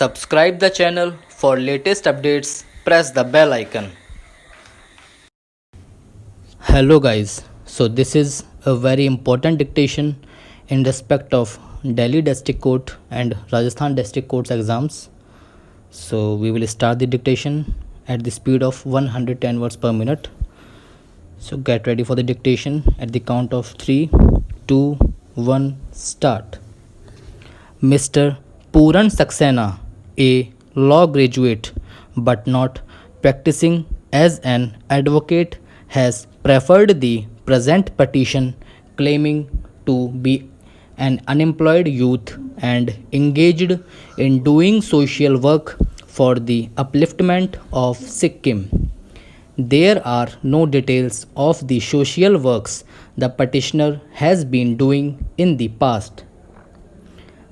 Subscribe the channel for latest updates. Press the bell icon. Hello guys. So this is a very important dictation in respect of Delhi District Court and Rajasthan District Court's exams. So we will start the dictation at the speed of 110 words per minute. So get ready for the dictation at the count of 3, 2, 1, start. Mr. Puran Saxena, a law graduate but not practicing as an advocate, has preferred the present petition, claiming to be an unemployed youth and engaged in doing social work for the upliftment of Sikkim. There are no details of the social works the petitioner has been doing in the past.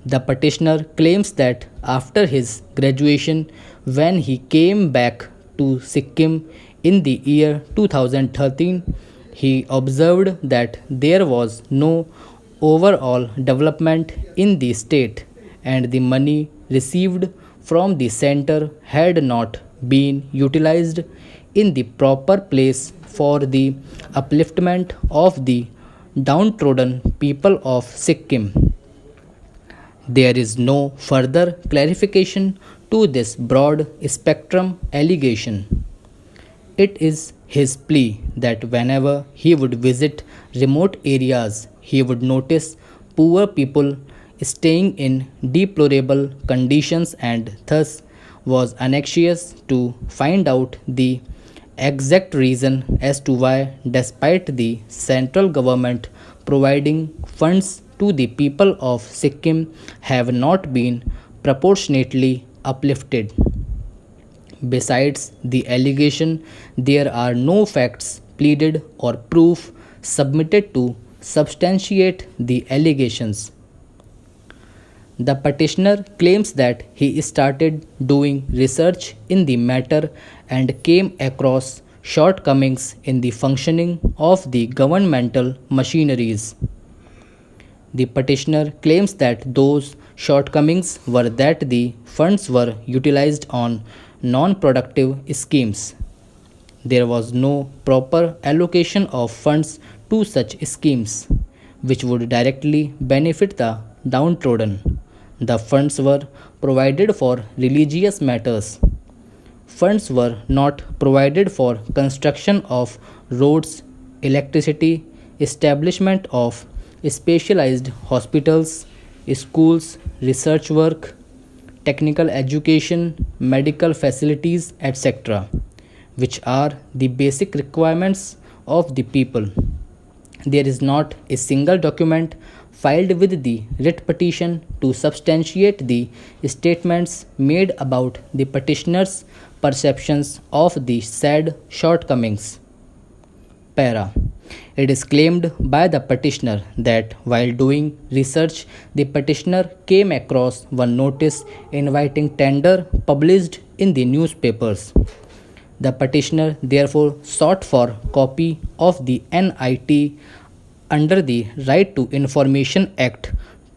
The petitioner claims that after his graduation, when he came back to Sikkim in the year 2013, he observed that there was no overall development in the state and the money received from the center had not been utilized in the proper place for the upliftment of the downtrodden people of Sikkim. There is no further clarification to this broad spectrum allegation. It is his plea that whenever he would visit remote areas, he would notice poor people staying in deplorable conditions and thus was anxious to find out the exact reason as to why, despite the central government providing funds to the people of Sikkim, have not been proportionately uplifted. Besides the allegation, there are no facts pleaded or proof submitted to substantiate the allegations. The petitioner claims that he started doing research in the matter and came across shortcomings in the functioning of the governmental machineries. The petitioner claims that those shortcomings were that the funds were utilized on non productive schemes. There was no proper allocation of funds to such schemes, which would directly benefit the downtrodden. The funds were provided for religious matters. Funds were not provided for construction of roads, electricity, establishment of specialized hospitals, schools, research work, technical education, medical facilities, etc., which are the basic requirements of the people. There is not a single document filed with the writ petition to substantiate the statements made about the petitioner's perceptions of the said shortcomings. Para. It is claimed by the petitioner that while doing research, the petitioner came across one notice inviting tender published in the newspapers. The petitioner therefore sought for copy of the NIT under the Right to Information Act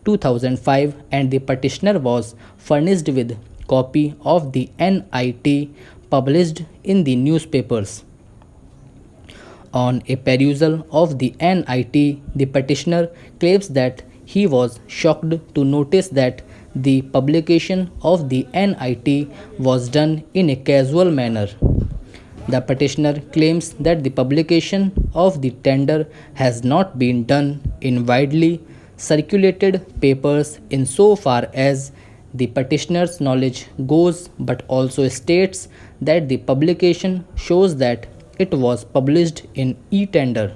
2005 and the petitioner was furnished with copy of the NIT published in the newspapers. On a perusal of the NIT, the petitioner claims that he was shocked to notice that the publication of the NIT was done in a casual manner. The petitioner claims that the publication of the tender has not been done in widely circulated papers insofar as the petitioner's knowledge goes, but also states that the publication shows that it was published in e-tender.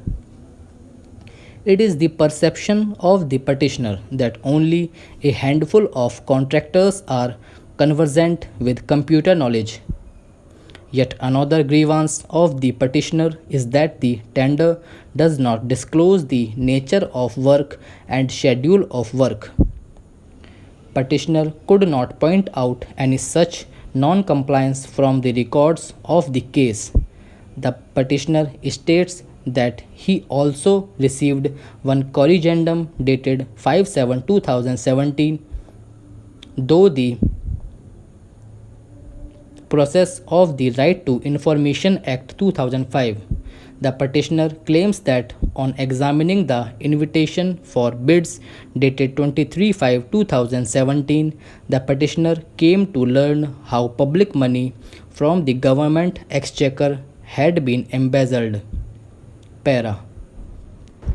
It is the perception of the petitioner that only a handful of contractors are conversant with computer knowledge. Yet another grievance of the petitioner is that the tender does not disclose the nature of work and schedule of work. Petitioner could not point out any such non-compliance from the records of the case. The petitioner states that he also received one corrigendum dated 5/7/2017, though the process of the Right to Information Act 2005. The petitioner claims that on examining the invitation for bids dated 23/5/2017, the petitioner came to learn how public money from the government exchequer had been embezzled. Para.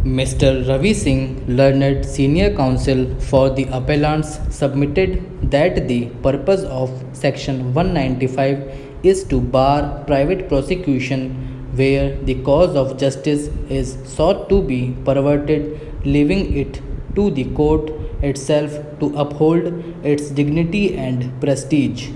Mr. Ravi Singh, learned senior counsel for the appellants, submitted that the purpose of Section 195 is to bar private prosecution where the cause of justice is sought to be perverted, leaving it to the court itself to uphold its dignity and prestige.